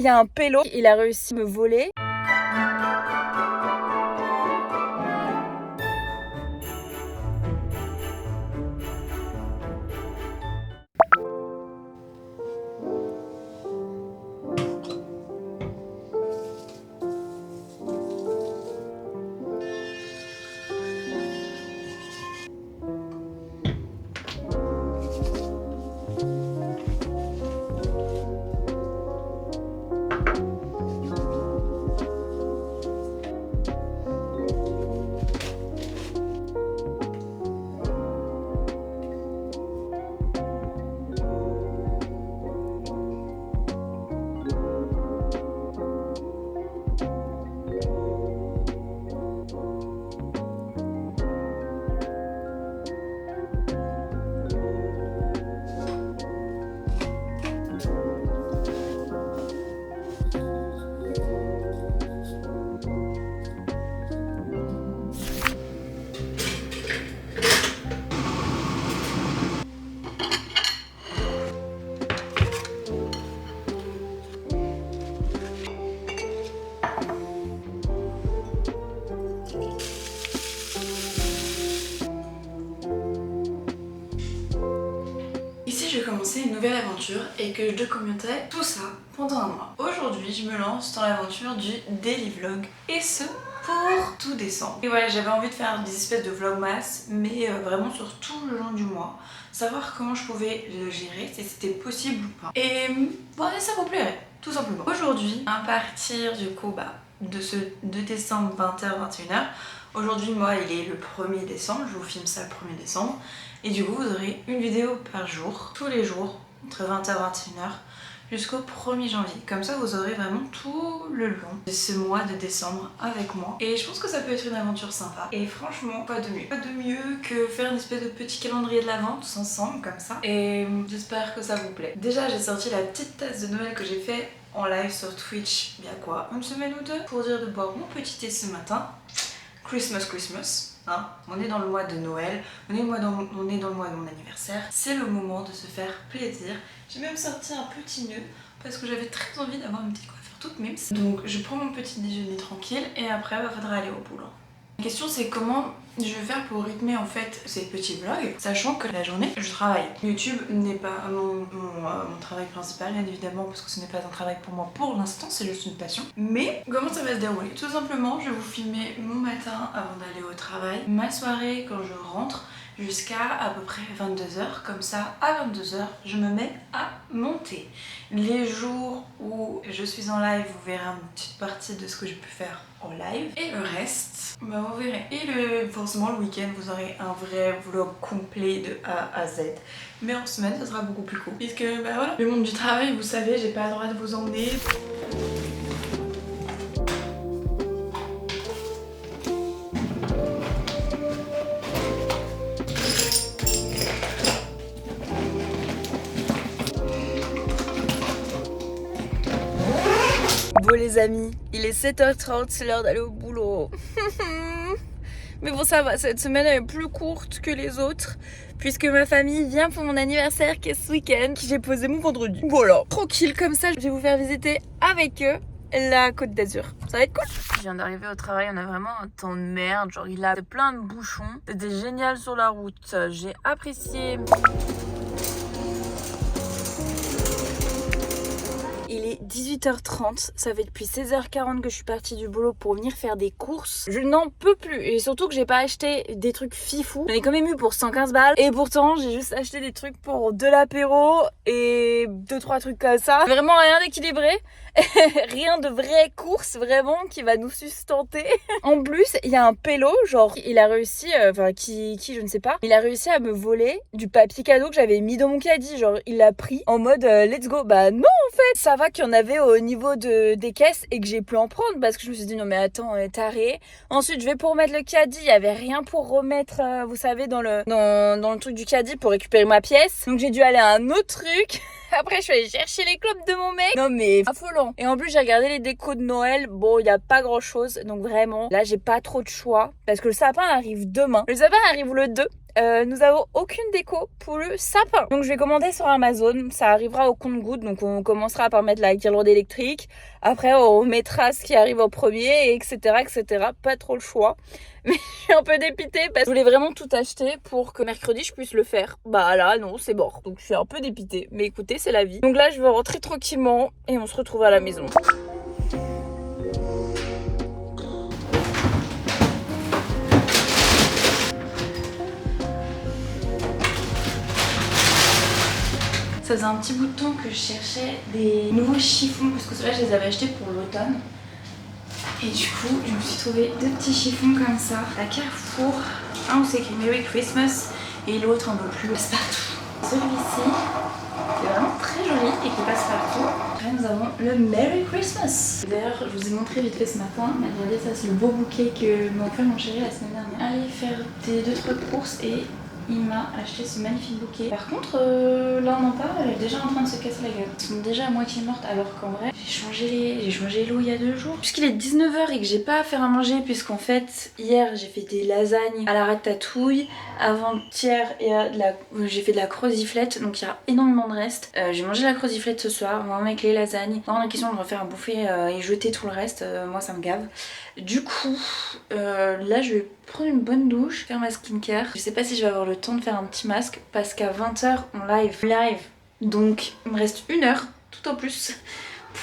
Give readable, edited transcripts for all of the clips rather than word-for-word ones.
Il y a un pélo, il a réussi à me voler. Ici je vais commencer une nouvelle aventure et que je documenterai tout ça pendant un mois. Aujourd'hui je me lance dans l'aventure du daily vlog et ce pour tout décembre. Et voilà, j'avais envie de faire des espèces de vlogmas mais vraiment sur tout le long du mois. Savoir comment je pouvais le gérer, si c'était possible ou pas. Et voilà, ça vous plairait tout simplement. Aujourd'hui, à partir du coup de ce 2 décembre 20h-21h, aujourd'hui moi il est le 1er décembre, je vous filme ça le 1er décembre. Et du coup vous aurez une vidéo par jour, tous les jours, entre 20h et 21h, jusqu'au 1er janvier. Comme ça vous aurez vraiment tout le long de ce mois de décembre avec moi. Et je pense que ça peut être une aventure sympa. Et franchement, pas de mieux. Pas de mieux que faire une espèce de petit calendrier de l'Avent tous ensemble, comme ça. Et j'espère que ça vous plaît. Déjà j'ai sorti la petite tasse de Noël que j'ai fait en live sur Twitch il y a quoi, une semaine ou deux, pour dire de boire mon petit thé ce matin. Christmas. Hein, on est dans le mois de Noël, on est dans le mois de mon anniversaire. C'est le moment de se faire plaisir. J'ai même sorti un petit nœud parce que j'avais très envie d'avoir une petite coiffure toute mimes. Donc je prends mon petit déjeuner tranquille et après il faudra aller au boulot. La question c'est comment je vais faire pour rythmer en fait ces petits vlogs, sachant que la journée je travaille. YouTube n'est pas mon travail principal bien évidemment, parce que ce n'est pas un travail pour moi pour l'instant, c'est juste une passion. Mais comment ça va se dérouler? Tout simplement je vais vous filmer mon matin avant d'aller au travail, ma soirée quand je rentre, jusqu'à à peu près 22h, comme ça à 22h je me mets à monter. Les jours où je suis en live vous verrez une petite partie de ce que j'ai pu faire en live et le reste vous verrez. Et forcément le week-end vous aurez un vrai vlog complet de A à Z, mais en semaine ça sera beaucoup plus court puisque voilà, le monde du travail vous savez, j'ai pas le droit de vous emmener. Bon les amis, il est 7h30, c'est l'heure d'aller au boulot. Mais bon ça va, cette semaine elle est plus courte que les autres puisque ma famille vient pour mon anniversaire qui est ce week-end, que j'ai posé mon vendredi. Voilà, tranquille comme ça, je vais vous faire visiter avec eux la Côte d'Azur. Ça va être cool. Je viens d'arriver au travail, on a vraiment un temps de merde, genre il a plein de bouchons. C'était génial sur la route, j'ai apprécié. Il est 18h30, ça fait depuis 16h40 que je suis partie du boulot pour venir faire des courses. Je n'en peux plus et surtout que j'ai pas acheté des trucs fifou. J'en ai quand même eu pour 115 balles et pourtant j'ai juste acheté des trucs pour de l'apéro et 2-3 trucs comme ça. Vraiment rien d'équilibré, rien de vraie course vraiment qui va nous sustenter. En plus il y a un pélo, genre il a réussi, qui je ne sais pas, il a réussi à me voler du papier cadeau que j'avais mis dans mon caddie. Genre il l'a pris en mode let's go. Bah non en fait, ça va qu'il y en avait au niveau des caisses et que j'ai pu en prendre parce que je me suis dit non mais attends, taré. Ensuite je vais pour remettre le caddie, il y avait rien pour remettre vous savez dans le truc du caddie pour récupérer ma pièce. Donc j'ai dû aller à un autre truc. Après je suis allée chercher les clopes de mon mec. Non mais affolant. Et en plus j'ai regardé les décos de Noël. Bon il y a pas grand chose. Donc vraiment là j'ai pas trop de choix parce que le sapin arrive demain. Le sapin arrive le 2. nous avons aucune déco pour le sapin. Donc je vais commander sur Amazon, ça arrivera au compte-gouttes, donc on commencera par mettre la guirlande électrique, après on mettra ce qui arrive en premier, etc. etc. Pas trop le choix. Mais je suis un peu dépitée parce que je voulais vraiment tout acheter pour que mercredi je puisse le faire. Bah là non, c'est mort. Donc je suis un peu dépitée. Mais écoutez, c'est la vie. Donc là je vais rentrer tranquillement et on se retrouve à la maison. Ça faisait un petit bout de temps que je cherchais des nouveaux chiffons parce que ceux-là je les avais achetés pour l'automne. Et du coup je me suis trouvé deux petits chiffons comme ça à Carrefour. Un où c'est écrit Merry Christmas et l'autre un peu plus passe-partout. Celui-ci est vraiment très joli et qui passe partout. Après nous avons le Merry Christmas. D'ailleurs je vous ai montré vite fait ce matin. Regardez, ça c'est le beau bouquet que m'a offert mon chéri la semaine dernière. Allez faire des 2-3 courses et il m'a acheté ce magnifique bouquet. Par contre, là on en parle, elle est déjà en train de se casser la gueule. Elles sont déjà à moitié mortes alors qu'en vrai, j'ai changé l'eau il y a 2 jours. Puisqu'il est 19h et que j'ai pas à faire à manger, puisqu'en fait, hier j'ai fait des lasagnes à la ratatouille, avant-hier j'ai fait de la croziflette, donc il y a énormément de reste. J'ai mangé la croziflette ce soir, vraiment avec les lasagnes. Pas en question de refaire un bouffer et jeter tout le reste, moi ça me gave. Du coup, là je vais prendre une bonne douche, faire ma skincare. Je sais pas si je vais avoir le temps de faire un petit masque parce qu'à 20h on live. Donc il me reste 1 heure tout au plus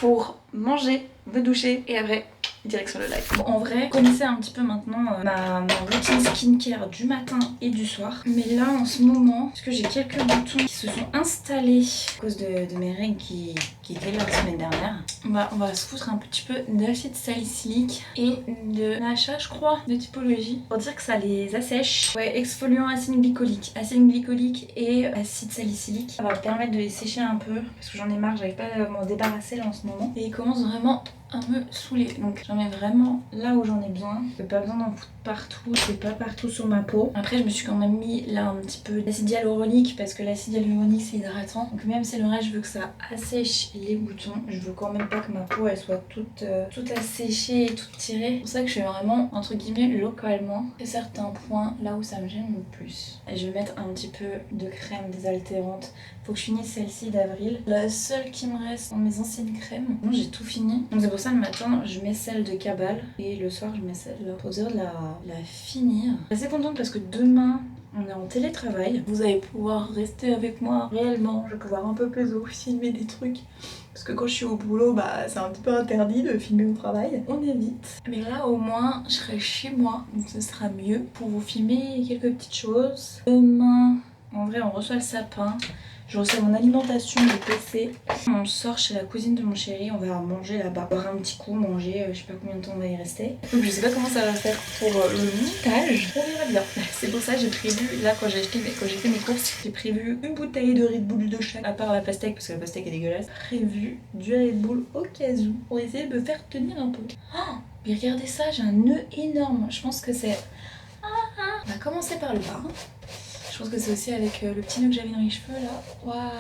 pour manger, me doucher et après direction le live. Bon, en vrai, vous connaissez un petit peu maintenant ma routine skincare du matin et du soir. Mais là en ce moment, parce que j'ai quelques boutons qui se sont installés à cause de mes règles qui étaient là la semaine dernière, on va se foutre un petit peu d'acide salicylique et de NHA je crois, de typologie, pour dire que ça les assèche. Ouais, exfoliant acide glycolique et acide salicylique. Ça va me permettre de les sécher un peu parce que j'en ai marre, j'arrive pas à m'en débarrasser là en ce moment. Et il commence vraiment à me saouler. Donc j'en mets vraiment là où j'en ai besoin. J'ai pas besoin d'en foutre partout, c'est pas partout sur ma peau. Après je me suis quand même mis là un petit peu d'acide hyaluronique parce que l'acide hyaluronique c'est hydratant. Donc même si le reste je veux que ça assèche les boutons, je veux quand même pas que ma peau elle soit toute asséchée et toute tirée. C'est pour ça que je suis vraiment entre guillemets localement à certains points là où ça me gêne le plus. Et je vais mettre un petit peu de crème désaltérante. Faut que je finisse celle-ci d'avril. La seule qui me reste dans mes anciennes crèmes. Bon, j'ai tout fini. Donc c'est pour ça le matin je mets celle de Cabal et le soir je mets celle-là pour dire de la finir. Je suis assez contente parce que demain on est en télétravail. Vous allez pouvoir rester avec moi réellement. Je vais pouvoir un peu plus filmer des trucs. Parce que quand je suis au boulot, bah c'est un petit peu interdit de filmer au travail. On évite. Mais là au moins je serai chez moi. Donc ce sera mieux pour vous filmer quelques petites choses. Demain, en vrai on reçoit le sapin. Je reçois mon alimentation du PC. On sort chez la cousine de mon chéri, on va manger là-bas. Boire un petit coup, manger, je sais pas combien de temps on va y rester. Donc je sais pas comment ça va faire pour le montage. On verra bien. C'est pour ça que j'ai prévu, là quand j'ai fait mes courses, j'ai prévu une bouteille de Red Bull de chaque, à part la pastèque parce que la pastèque est dégueulasse. Prévu du Red Bull au cas où pour essayer de me faire tenir un peu. Oh, mais regardez ça, j'ai un nœud énorme. Je pense que c'est... On va commencer par le bas. Je pense que c'est aussi avec le petit nœud que j'avais dans les cheveux là. Waouh!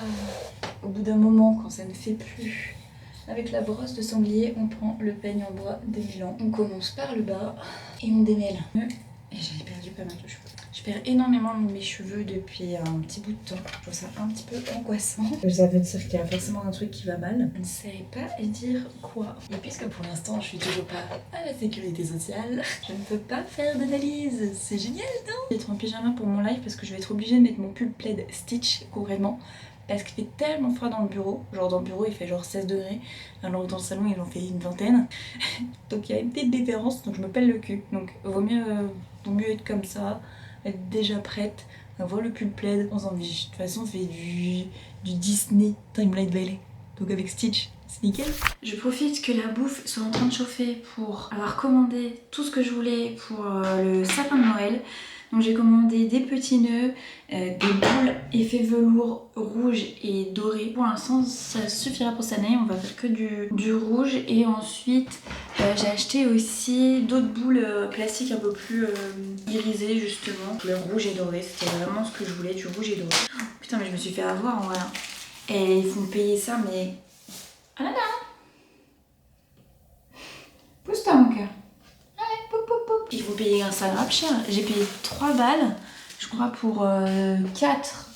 Au bout d'un moment, quand ça ne fait plus, avec la brosse de sanglier, on prend le peigne en bois de Milan. On commence par le bas et on démêle. Et j'avais perdu pas mal de cheveux. Je perds énormément mes cheveux depuis un petit bout de temps. Je trouve ça un petit peu angoissant. Ça veut dire qu'il y a forcément un truc qui va mal. Je ne sais pas dire quoi. Et puisque pour l'instant je suis toujours pas à la sécurité sociale, je ne peux pas faire d'analyse. C'est génial, non? Je vais être en pyjama pour mon live parce que je vais être obligée de mettre mon pull plaid Stitch concrètement. Parce qu'il fait tellement froid dans le bureau. Genre dans le bureau il fait genre 16 degrés. Alors que dans le salon il en fait une vingtaine. Donc il y a une petite différence. Donc je me pèle le cul. Donc vaut mieux être comme ça. Être déjà prête. Avoir le pull plaid. On s'en fiche. De toute façon on fait du Disney Timeline Valley. Donc avec Stitch. C'est nickel. Je profite que la bouffe soit en train de chauffer pour avoir commandé tout ce que je voulais pour le sapin de Noël. Donc j'ai commandé des petits nœuds, des boules effet velours rouge et doré. Pour l'instant ça suffira pour cette année, on va faire que du rouge. Et ensuite j'ai acheté aussi d'autres boules plastiques un peu plus irisées justement. Le rouge et doré, c'était vraiment ce que je voulais, du rouge et doré. Oh, putain mais je me suis fait avoir en vrai. Et ils vont me payer ça mais... Ah là là. Pousse-toi mon cœur. Il faut payer un sale rap cher. J'ai payé 3 balles Je crois pour 4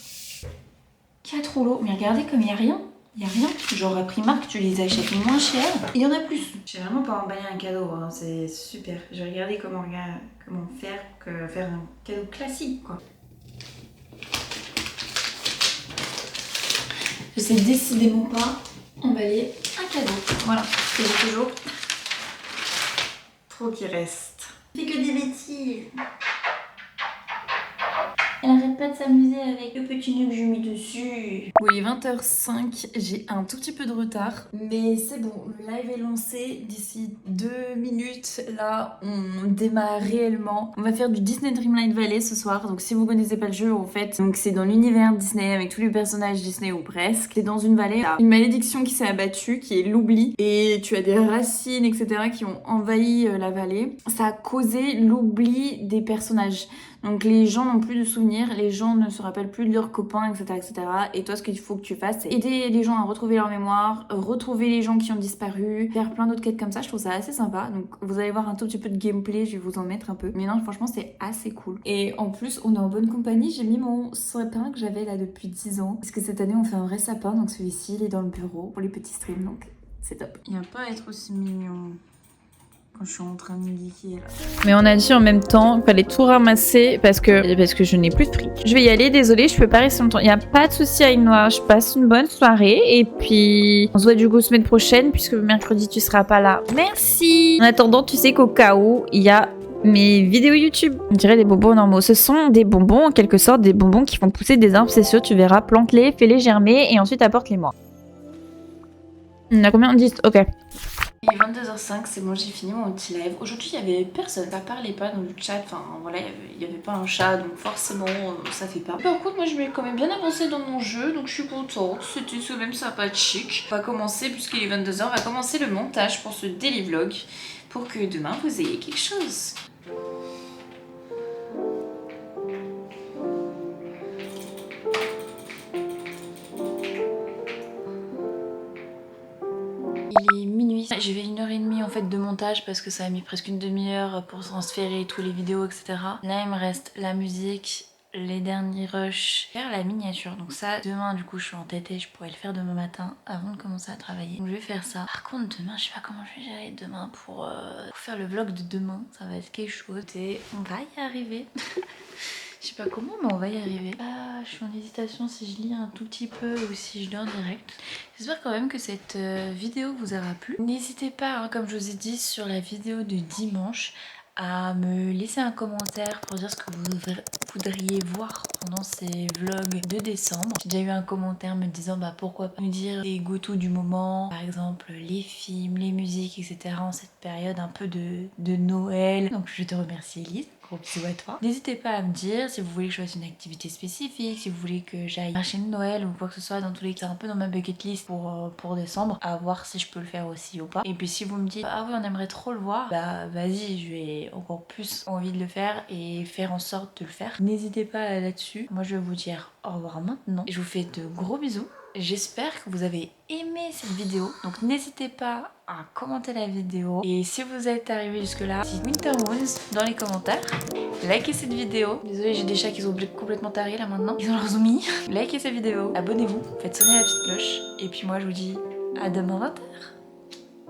rouleaux. Mais regardez comme il n'y a rien. Il n'y a rien. Genre à Primark, tu les achètes moins cher. Il y en a plus. J'ai vraiment pas emballé un cadeau. Hein. C'est super. J'ai regardé comment faire un cadeau classique, quoi. Je sais décidément pas emballer un cadeau. Voilà. Et j'ai toujours trop qui reste. Je fais que des bêtises. Elle arrête pas de s'amuser avec le petit nœud que j'ai mis dessus. Bon, il est 20h05, j'ai un tout petit peu de retard, mais c'est bon, le live est lancé. D'ici 2 minutes, là, on démarre réellement. On va faire du Disney Dreamlight Valley ce soir, donc si vous connaissez pas le jeu, en fait, donc c'est dans l'univers Disney avec tous les personnages Disney ou presque. C'est dans une vallée, là, une malédiction qui s'est abattue, qui est l'oubli, et tu as des racines, etc., qui ont envahi la vallée. Ça a causé l'oubli des personnages. Donc les gens n'ont plus de souvenirs, les gens ne se rappellent plus de leurs copains, etc., etc. Et toi, ce qu'il faut que tu fasses, c'est aider les gens à retrouver leur mémoire, retrouver les gens qui ont disparu, faire plein d'autres quêtes comme ça. Je trouve ça assez sympa. Donc vous allez voir un tout petit peu de gameplay, je vais vous en mettre un peu. Mais non, franchement, c'est assez cool. Et en plus, on est en bonne compagnie. J'ai mis mon sapin que j'avais là depuis 10 ans. Parce que cette année, on fait un vrai sapin. Donc celui-ci, il est dans le bureau pour les petits streams. Donc c'est top. Il va pas être aussi mignon. Je suis en train de geeker là. Mais on a dit en même temps qu'il fallait tout ramasser parce que je n'ai plus de fric. Je vais y aller, désolée, je peux pas rester longtemps. Il n'y a pas de souci avec Noir, je passe une bonne soirée et puis on se voit du coup semaine prochaine puisque mercredi tu seras pas là. Merci. En attendant, tu sais qu'au cas où, il y a mes vidéos YouTube. On dirait des bonbons normaux. Ce sont des bonbons, en quelque sorte, des bonbons qui font pousser des arbres, c'est sûr, tu verras. Plante-les, fais-les germer et ensuite apporte-les-moi. On a combien? 10, ok. Il est 22h05, c'est bon, j'ai fini mon petit live. Aujourd'hui, il n'y avait personne, ça parlait pas dans le chat. Enfin, voilà, il n'y avait pas un chat, donc forcément, ça fait pas. Par contre, moi, je m'ai quand même bien avancé dans mon jeu, donc je suis contente. C'était tout de même sympathique. On va commencer, puisqu'il est 22h, on va commencer le montage pour ce daily vlog, pour que demain, vous ayez quelque chose. Il est minuit, j'ai fait 1h30 en fait de montage parce que ça a mis presque une demi-heure pour transférer tous les vidéos, etc. Là il me reste la musique, les derniers rushs, faire la miniature. Donc ça, demain du coup je suis entêtée, je pourrais le faire demain matin avant de commencer à travailler. Donc je vais faire ça. Par contre demain, je sais pas comment je vais gérer demain pour faire le vlog de demain. Ça va être quelque chose et on va y arriver. Je sais pas comment, mais on va y arriver. Ah, je suis en hésitation si je lis un tout petit peu ou si je lis en direct. J'espère quand même que cette vidéo vous aura plu. N'hésitez pas, hein, comme je vous ai dit sur la vidéo de dimanche, à me laisser un commentaire pour dire ce que vous voudriez voir pendant ces vlogs de décembre. J'ai déjà eu un commentaire me disant bah pourquoi pas me dire les go-to du moment, par exemple les films, les musiques, etc. en cette période un peu de Noël. Donc je te remercie Elise. Gros bisous à toi. N'hésitez pas à me dire si vous voulez que je fasse une activité spécifique, si vous voulez que j'aille marcher de Noël ou quoi que ce soit. Dans tous les cas, c'est un peu dans ma bucket list pour décembre, à voir si je peux le faire aussi ou pas. Et puis si vous me dites ah oui on aimerait trop le voir, bah vas-y, je vais encore plus envie de le faire et faire en sorte de le faire. N'hésitez pas là-dessus. Moi je vais vous dire au revoir maintenant. Je vous fais de gros bisous. J'espère que vous avez aimé cette vidéo. Donc n'hésitez pas à commenter la vidéo. Et si vous êtes arrivé jusque là, dites Winter Moons dans les commentaires. Likez cette vidéo. Désolée, j'ai des chats qui sont complètement tarés là maintenant. Ils ont leur zombie. Likez cette vidéo. Abonnez-vous. Faites sonner la petite cloche. Et puis moi je vous dis à demain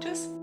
20h. Tchuss.